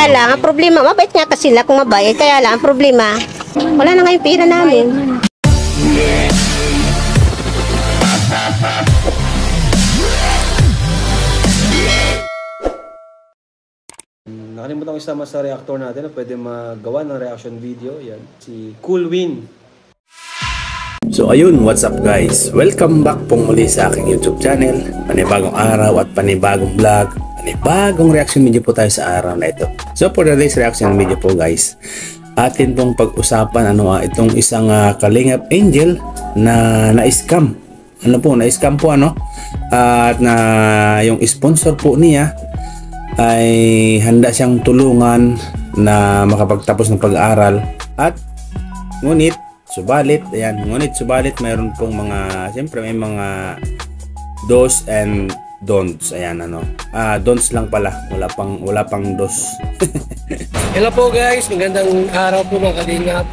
Kaya lang, ang problema, mabait nga kasi sila kung mabait. Kaya lang, ang problema, wala na ngayong pira namin. Nakalimutan ko isama sa reactor natin na pwede magawa ng reaction video. Yan, si Coolwin. So ayun, what's up guys? Welcome back pong muli sa aking YouTube channel. Panibagong araw at panibagong vlog. Panibagong reaction video po tayo sa araw na ito. So for today's reaction video po guys, atin pong pag-usapan itong isang Kalingap Angel na na-scam. Na-scam po at na yung sponsor po niya ay handa siyang tulungan na makapagtapos ng pag-aaral at ngunit subalit mayroon pong mga, siyempre may mga do's and don'ts. Ayan, don'ts lang pala, wala pang dos. Hello po guys, magandang araw po mga Kalingap.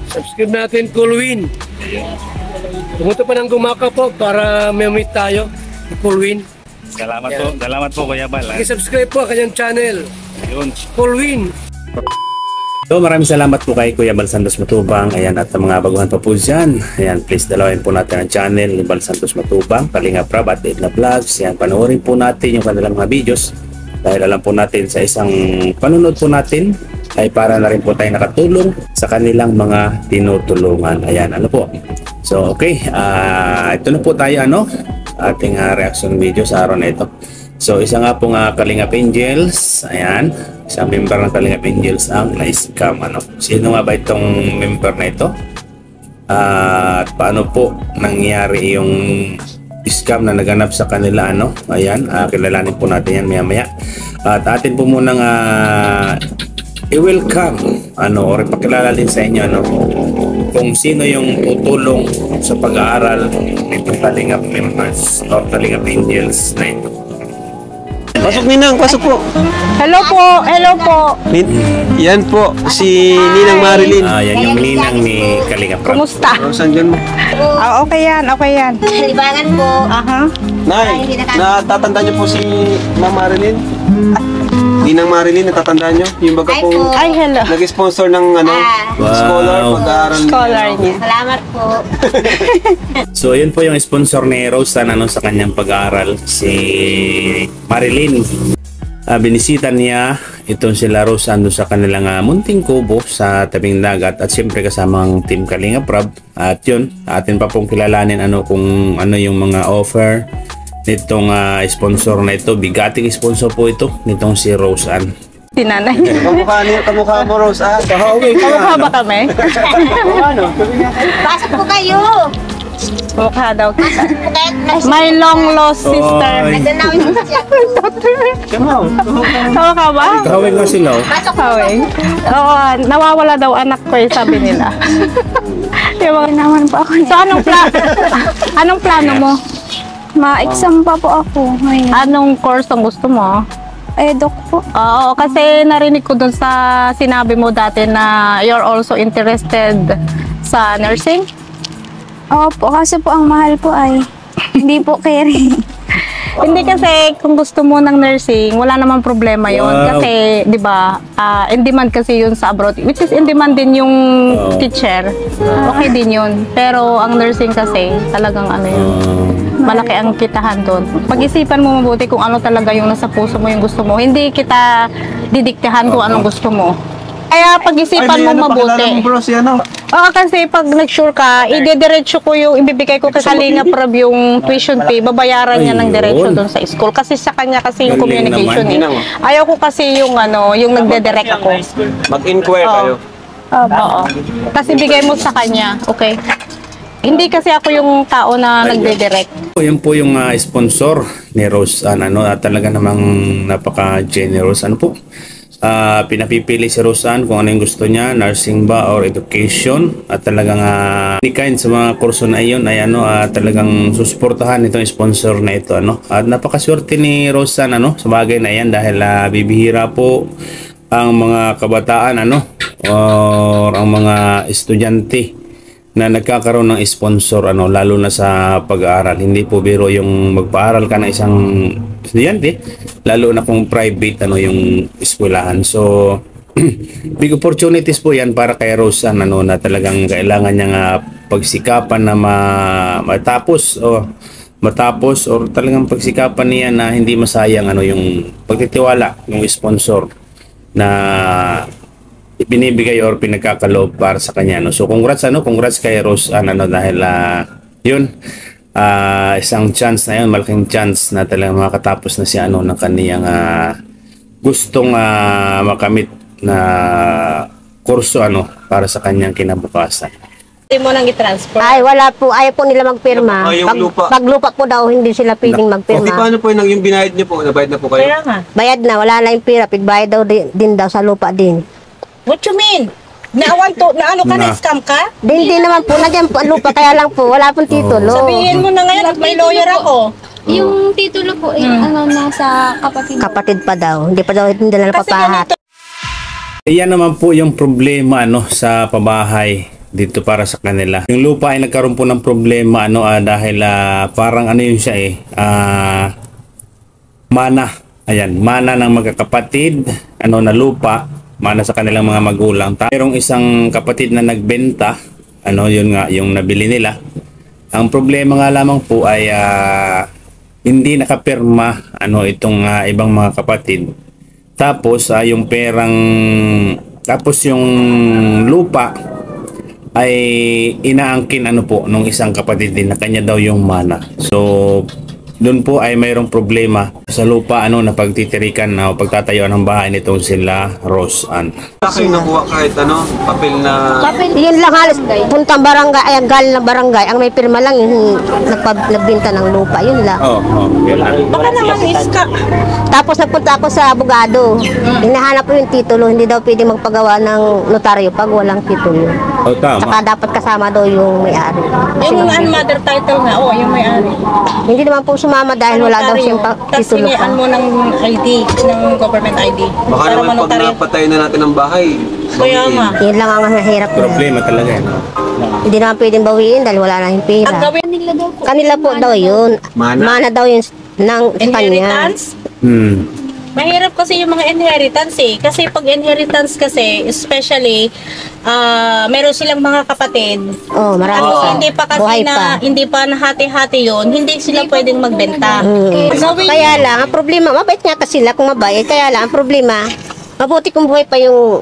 Subscribe natin Coolwin. Pumunta pa ng Gumaka po para may-meet tayo ni Coolwin. Salamat po Kuya Bal. Subscribe po kanyang channel. Yun. Coolwin. So maraming salamat po kay Kuya Bal Santos Matubang. Ayan, at mga baguhan pa po dyan. Ayan, please dalawin po natin ang channel ni Bal Santos Matubang, Kalingap Rab at Edna Vlogs. Ayan, panoorin po natin yung kanilang mga videos. Dahil alam po natin sa isang panunod po natin ay para na rin po tayo nakatulong sa kanilang mga tinutulungan. Ayan, po. So okay, ito na po tayo ating reaction video sa araw na ito. So isa nga pong Kalingap Angels, ayan, isang member ng Kalingap Angels ang na-scam. Sino nga ba itong member na ito? At paano po nangyari yung scam na naganap sa kanila? Ayan, kilalanin po natin yan maya maya. At atin po munang i-welcome or ipakilala din sa inyo kung sino yung tutulong sa pag-aaral nitong Kalingap members o Kalingap Angels na ito. Pasok Ninang, pasok po. Hello po. Yan po, si Ninang Marilyn. Yan yung ninang ni Kalingap Rab. Kumusta? Saan dyan mo? Okay yan. Libangan po. Nay, natatandaan niyo po si Ma'am Marilyn? Ninang Marilyn, natatandaan niyo? Yung baga po, Hello. nag-sponsor ng scholar, pag-aaral. Scholar niya. Salamat po. So yun po yung sponsor ni Rosan sa kanyang pag-aaral, si Marilyn. Binisita niya itong sila Rosan sa kanilang munting kubo sa tabing dagat at siyempre kasamang Team Kalingap Rab. At yun, atin pa pong kilalanin kung ano yung mga offer nitong sponsor na ito. Bigating sponsor po ito nitong si Rosan. Tinanay. Kamukha mo, Rose. Kamukha ba kami? Pasok po kayo. Mukha daw kita. My long lost sister. Kamukha ba? Kawin nga sila. Kawin. Oo, nawawala daw anak ko sabi nila. Naman po ako. So anong plano mo? Ma-exam pa po ako ngayon. Anong course ang gusto mo? Doc po. Oo, kasi narinig ko dun sa sinabi mo dati na you're also interested sa nursing. Opo, kasi po ang mahal po ay hindi po caring. Hindi kasi kung gusto mo ng nursing, wala namang problema yon. Wow. Kasi, di ba, in demand kasi yun sa abroad. Which is in demand din yung teacher. Okay din yun. Pero ang nursing kasi, talagang yun. Malaki ang kitahan doon. Pag-isipan mo mabuti kung ano talaga yung nasa puso mo, yung gusto mo. Hindi kita didiktahan kung anong gusto mo. Kaya pag-isipan mo mabuti. Oo, kasi pag nag-sure ka, idediretso ko yung ibibigay ko kay Kalingap Rab yung tuition fee, babayaran niya ng diretso doon sa school. Kasi sa kanya kasi yung communication Ayaw ko kasi yung yung nagde-direct ako. Mag-inquire kayo. Oo. Kasi bigay mo sa kanya, okay? Hindi kasi ako yung tao na nagde-direct. Yan po yung sponsor ni Rose. Talaga namang napaka-generous. Pinapipili si Rosan kung ano yung gusto niya, nursing ba or education. At talagang kind sa mga kurso na iyon ay talagang susuportahan itong sponsor na ito. At napakaswerte ni Rosan sa bagay na yan dahil bibihira po ang mga kabataan or ang mga estudyante na nagkakaroon ng sponsor ano lalo na sa pag-aaral. Hindi po biro yung magpaaral ka ng isang estudyante lalo na kung private ano yung eskwelahan. So big opportunities po yan para kay Rosan ano na talagang kailangan niyang pagsikapan na matapos or talagang pagsikapan niya na hindi masayang ano yung pagtitiwala yung sponsor na ibinibigay or pinagkakaloob para sa kanya no. So congrats kay Rosan ano dahil yun isang chance na yun, malaking chance na talagang makatapos na siya ano ng kaniyang gustong makamit na kurso ano para sa kanyang kinabukasan. Hindi mo nang i-transfer. Ay, wala po. Ayaw po nila magpirma. Yung lupa. Pag lupa po daw, hindi sila pwedeng Okay, magpirma. paano po yung binayad niyo po? Nabayad na po kayo? Kaya nga. Bayad na, wala na yung pira. Pigbayad daw din daw sa lupa din. What you mean? Na ano ka, na-scam ka? Din naman po, nagyan po ang lupa. Kaya lang po, wala pong titulo. Sabihin mo na ngayon at may lawyer ako. Yung titulo po, ano, nasa kapatid. Kapatid pa daw. Hindi pa daw hindi nila Kasi papahat. Iyan naman po yung problema ano sa pabahay dito para sa kanila. Yung lupa ay nagkaroon po ng problema ano dahil parang ano yun siya mana. Ayan, mana ng magkakapatid ano na lupa, mana sa kanilang mga magulang. Mayroong isang kapatid na nagbenta, ano yun nga yung nabili nila. Ang problema nga lamang po ay hindi nakapirma ano itong ibang mga kapatid. Tapos yung yung lupa ay inaangkin ano po nung isang kapatid din na kanya daw yung mana. So doon po ay mayroong problema sa lupa ano na pagtitirikan o pagtatayuan ng bahay nitong sila Rosan. Kayo nakuha kahit papel na... Yun lang halos puntang barangay, ay galing ng barangay. Ang may pirma lang yung nagbenta ng lupa. Yun lang. Baka naman iska. Tapos nagpunta ako sa abogado. Hinahanap ko yung titulo. Hindi daw pwede magpagawa ng notaryo pag walang titulo. Tama. Saka dapat kasama daw yung may-ari. Yung mother title nga, yung may-ari. Hindi naman po sumama dahil wala daw siyang Tapos titulo pa. mo ng ID, ng government ID. Baka naman pag napatay na natin ang bahay. Kaya nga. Yun lang ang nahirap na. Problema talaga yan. Hindi naman pwedeng bawiin dahil wala na yung pera. Ang gawin Nila daw po. Kanila po daw yun. Mana? Daw yun ng kanya. inheritance. Mahirap kasi yung mga inheritance Kasi pag inheritance kasi, especially, meron silang mga kapatid. Oh, marami Ano, pa. hindi pa kasi Buhay pa. hindi pa nahati-hati yun, hindi sila pwedeng magbenta. Gawin Kaya lang, ang problema, mabait nga kasi sila kung mabait. Kaya lang, ang problema, mabuti kung buhay pa yung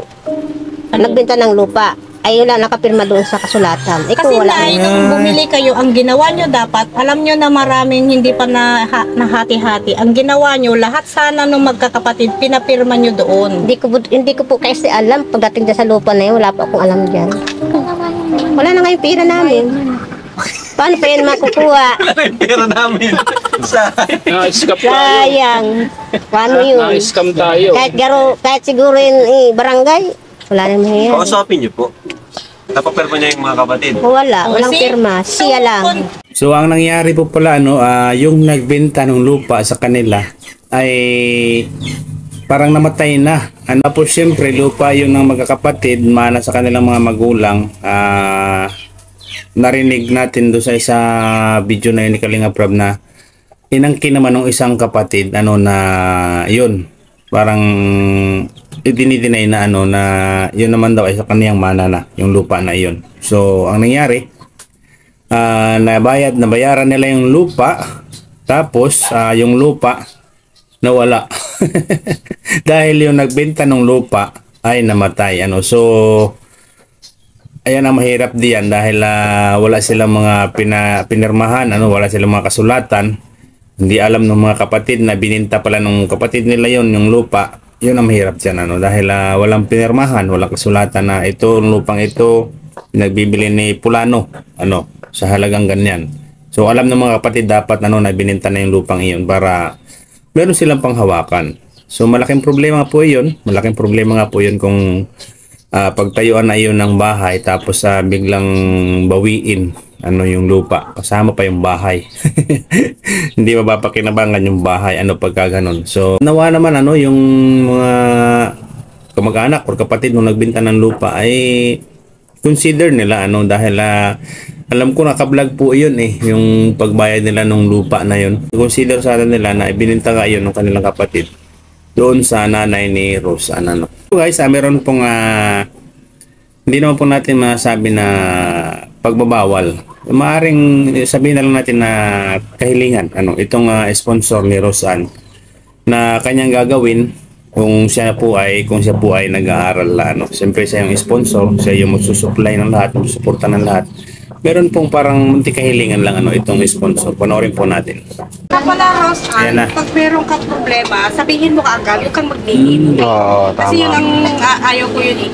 nagbenta ng lupa. Ay, wala nakapirma doon sa kasulatan. Eh, Kasi kung wala. Nay, nung bumili kayo, ang ginawa nyo dapat, alam nyo na maraming hindi pa nahati-hati. Ang ginawa nyo, lahat sana nung magkakapatid, pinapirma nyo doon. Hindi ko po kasi alam. Pagdating dyan sa lupa na yun, wala pa akong alam dyan. Wala na nga yung pera namin. Paano pa yan makukuha? yung pera namin. Sayang. Paano yun? Na-scam tayo. Kahit siguro yung barangay, wala naman yan. Kausapin niyo po. Napapirma niya yung mga kapatid. Walang pirma. Siya lang. So ang nangyari po pala yung nagbenta ng lupa sa kanila ay parang namatay na. Tapos syempre lupa yung ng magkakapatid, mana sa kanilang mga magulang. Narinig natin doon sa isa video na yun ni Kalinga Prab na inangkin naman ng isang kapatid na yun parang idinideny na na yun naman daw ay sa kaniyang mana na yung lupa na yun. So ang nangyari nabayaran nila yung lupa, tapos yung lupa nawala dahil yung nagbenta ng lupa ay namatay so ayan ang mahirap diyan dahil wala silang mga pinirmahan wala silang mga kasulatan. Hindi alam ng mga kapatid na bininta pala ng kapatid nila yon yung lupa. Yun ang mahirap dyan dahil walang pinirmahan, walang kasulatan na ito lupang ito nagbibili ni Pulano sa halagang ganyan. So alam ng mga kapatid dapat na bininta na yung lupang iyon para meron silang panghawakan. So malaking problema po yun. Malaking problema nga po yun kung pagtayuan na yun ng bahay tapos biglang bawiin yung lupa kasama pa yung bahay. Hindi mapapakinabangan yung bahay pagka ganun. So nawa naman yung mga kamag-anak o kapatid nung nagbenta ng lupa ay consider nila ano dahil alam ko naka-vlog po yun yung pagbayad nila ng lupa na yun. Consider sana nila na ibininta nga yun ng kanilang kapatid doon sa nanay ni Rose Ann. Ano. So guys, meron pong hindi naman po natin masabi na pagbabawal. Maaring sabihin na lang natin na kahilingan itong sponsor ni Rose Ann na kanyang gagawin kung siya po ay nag-aaral Siyempre siya yung sponsor, siya yung magsusupply ng lahat, magsusuporta ng lahat. Meron pong parang munti kahilingan lang itong sponsor. Panoorin po natin. Pala, Rose Ayan na. Ann, pag meron kang problema, sabihin mo kaagad, huwag kang magdiin. Oo, Kasi yun tama. ang ayaw ko yun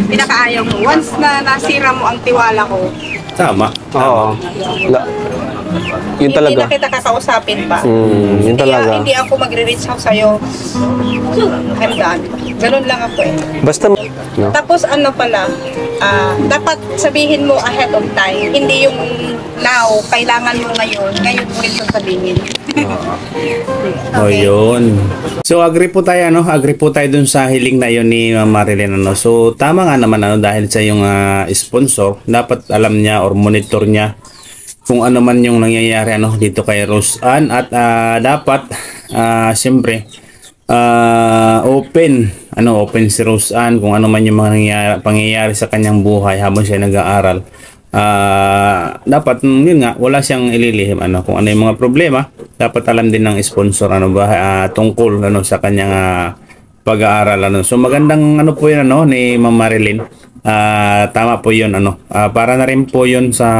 pinakaayaw mo. Once na nasira mo ang tiwala ko, Tama. Oo. Yun hindi talaga. na kita kakausapin pa. Yun talaga. Hindi ako magre-reach out sa'yo. I'm done. Ganun lang ako Basta, no? Tapos ano pala, dapat sabihin mo ahead of time. Hindi yung now, kailangan mo ngayon mo rin sabihin. O yun. So agree po tayo agree po tayo dun sa hiling na yun ni Ma'am Marilyn So tama nga naman dahil sa yung sponsor, dapat alam niya or monitor niya kung ano man yung nangyayari dito kay Rose Ann at dapat siyempre open si Rose Ann kung ano man yung mga pangyayari sa kanyang buhay habang siya nag-aaral. Dapat yun nga wala siyang ililihim kung ano yung mga problema, dapat alam din ng sponsor tungkol sa kanyang pag-aaral so magandang po yun ni Ma'am Marilyn. Tama po yun para na rin po yun sa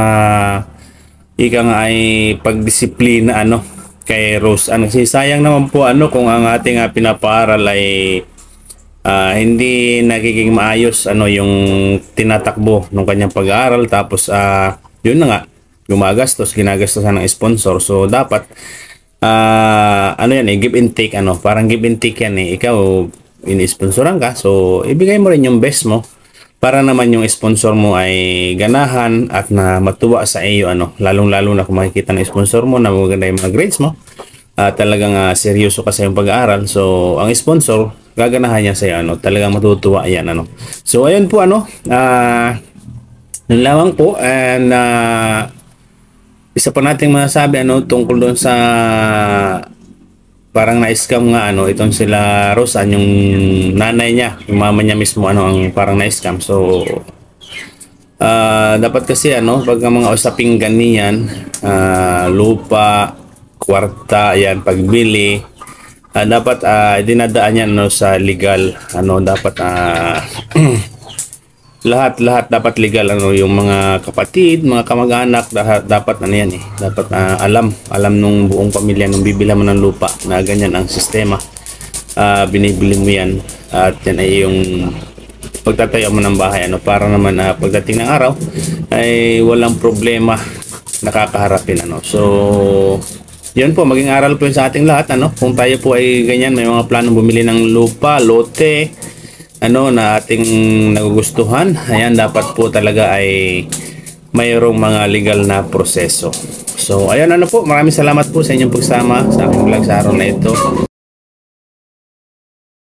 ika nga ay pagdisiplina kay Rose Ann. Kasi sayang naman po kung ang ating pinapaaral ay hindi nagiging maayos yung tinatakbo ng kanyang pag-aaral tapos yun na nga ginagastosan ng sponsor. So dapat give and take parang give and take yan ikaw ini-sponsoran ka, so ibigay mo rin yung best mo para naman yung sponsor mo ay ganahan at na matuwa sa iyo lalong-lalo na kung makikita ng sponsor mo na maganda yung mga grades mo, talagang seryoso ka sa yung pag-aaral. So ang sponsor gaganahan niya sa iyo talagang matutuwa yan So ayun po yun lamang po. And isa pa nating masasabi tungkol doon sa parang na-scam nga itong sila Rose Ann, yung nanay niya, yung mama niya mismo ang parang na-scam. So dapat kasi pag mga usaping ganyan, lupa, kwarta, yan, pagbili, dapat dinadaan yan sa legal. Dapat lahat dapat legal yung mga kapatid, mga kamag-anak, dapat dapat alam nung buong pamilya nung bibili mo ng lupa na ganyan ang sistema. Binibili mo yan at yan ay yung pagtatayo mo ng bahay para naman pagdating ng araw ay walang problema nakakaharapin So yun po, maging aral po yun sa ating lahat kung tayo po ay ganyan, may mga planong bumili ng lupa, lote na ating nagugustuhan, ayan, dapat po talaga ay mayroong mga legal na proseso. So ayan po, maraming salamat po sa inyong pagsama sa aking vlog sa araw na ito.